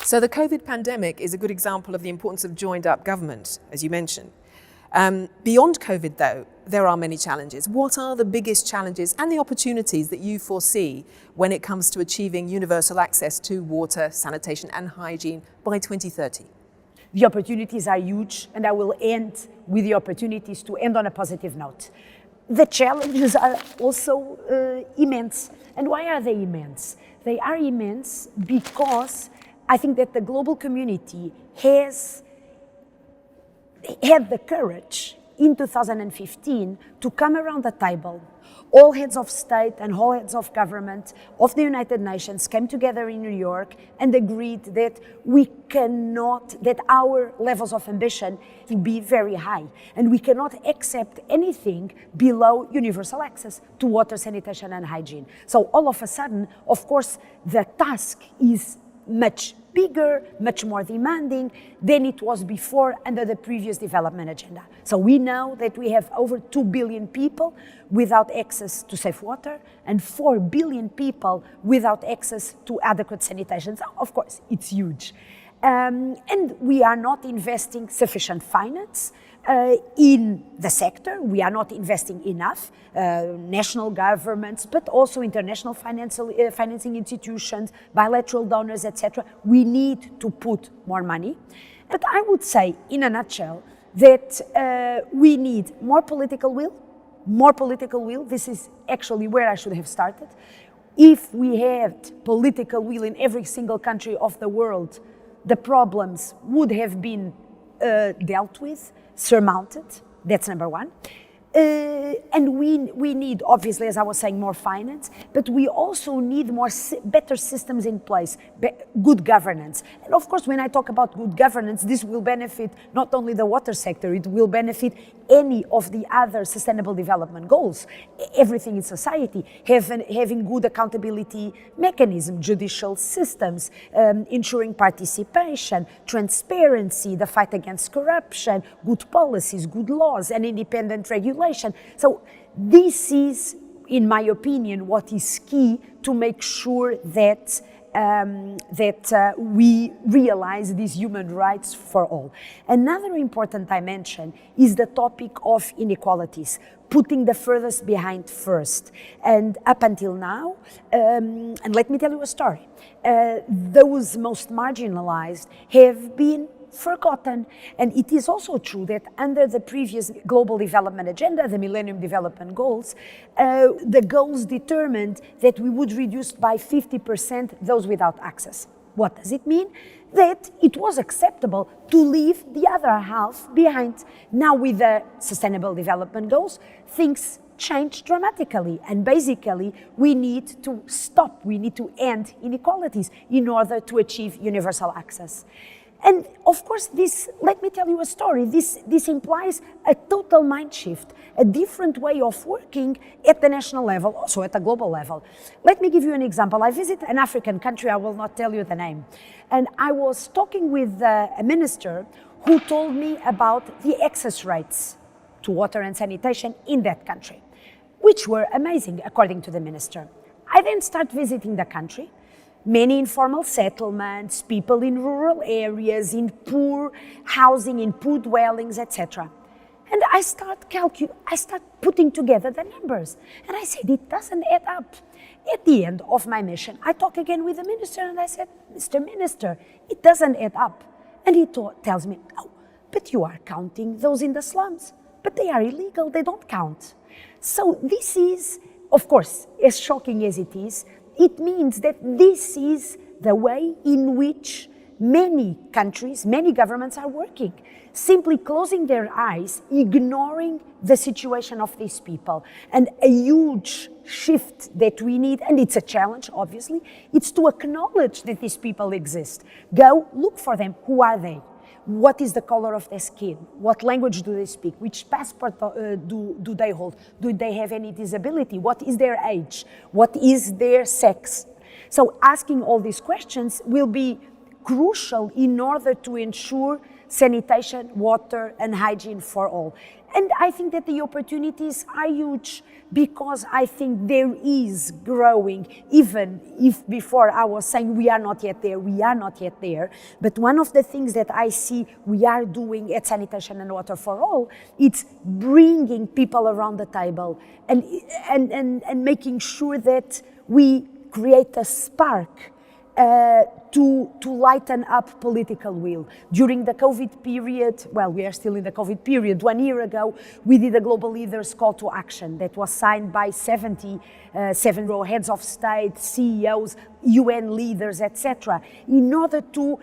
So the COVID pandemic is a good example of the importance of joined-up government, as you mentioned. Beyond COVID, though, there are many challenges. What are the biggest challenges and the opportunities that you foresee when it comes to achieving universal access to water, sanitation and hygiene by 2030? The opportunities are huge, and I will end with the opportunities to end on a positive note. The challenges are also immense. And why are they immense? They are immense because I think that the global community has had the courage in 2015 to come around the table. All heads of state and all heads of government of the United Nations came together in New York and agreed that that our levels of ambition will be very high, and we cannot accept anything below universal access to water, sanitation and hygiene. So all of a sudden, of course, the task is much bigger, much more demanding than it was before under the previous development agenda. So we know that we have over 2 billion people without access to safe water and 4 billion people without access to adequate sanitation. So of course, it's huge. And we are not investing sufficient finance in the sector. We are not investing enough, national governments, but also international financing institutions, bilateral donors, etc. We need to put more money. But I would say, in a nutshell, that we need more political will. More political will. This is actually where I should have started. If we had political will in every single country of the world, the problems would have been dealt with, surmounted. That's number one. And we need, obviously, as I was saying, more finance, but we also need better systems in place, good governance. And of course, when I talk about good governance, this will benefit not only the water sector, it will benefit any of the other sustainable development goals, everything in society, having good accountability mechanism, judicial systems, ensuring participation, transparency, the fight against corruption, good policies, good laws, and independent regulation. So this is, in my opinion, what is key to make sure that we realize these human rights for all. Another important dimension is the topic of inequalities, putting the furthest behind first. And up until now, and let me tell you a story, those most marginalized have been forgotten. And it is also true that under the previous Global Development Agenda, the Millennium Development Goals, the goals determined that we would reduce by 50% those without access. What does it mean? That it was acceptable to leave the other half behind. Now with the Sustainable Development Goals, things change dramatically, and basically we need to stop, we need to end inequalities in order to achieve universal access. And of course, let me tell you a story, this implies a total mind shift, a different way of working at the national level, also at the global level. Let me give you an example. I visit an African country, I will not tell you the name, and I was talking with a minister who told me about the access rates to water and sanitation in that country, which were amazing, according to the minister. I then start visiting the country. Many informal settlements, people in rural areas, in poor housing, in poor dwellings, etc. And I start putting together the numbers. And I said, it doesn't add up. At the end of my mission, I talk again with the minister and I said, Mr. Minister, it doesn't add up. And he tells me, oh, but you are counting those in the slums. But they are illegal, they don't count. So this is, of course, as shocking as it is, it means that this is the way in which many countries, many governments are working, simply closing their eyes, ignoring the situation of these people. And a huge shift that we need, and it's a challenge, obviously, it's to acknowledge that these people exist. Go look for them. Who are they? What is the color of their skin? What language do they speak? Which passport do they hold? Do they have any disability? What is their age? What is their sex? So asking all these questions will be crucial in order to ensure sanitation, water, and hygiene for all. And I think that the opportunities are huge because I think there is growing, even if before I was saying we are not yet there. But one of the things that I see we are doing at Sanitation and Water for All, it's bringing people around the table and making sure that we create a spark to lighten up political will. During the COVID period, well, we are still in the COVID period, 1 year ago, we did a Global Leaders Call to Action that was signed by 77 heads of state, CEOs, UN leaders, etc., in order to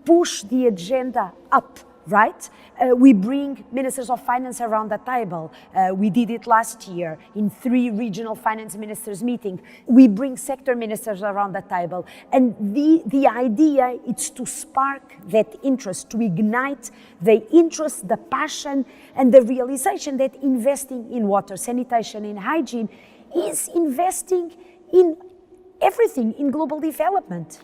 push the agenda up, right? We bring ministers of finance around the table. We did it last year in 3 regional finance ministers meeting. We bring sector ministers around the table. And the idea is to spark that interest, to ignite the interest, the passion, and the realization that investing in water, sanitation, and hygiene is investing in everything in global development.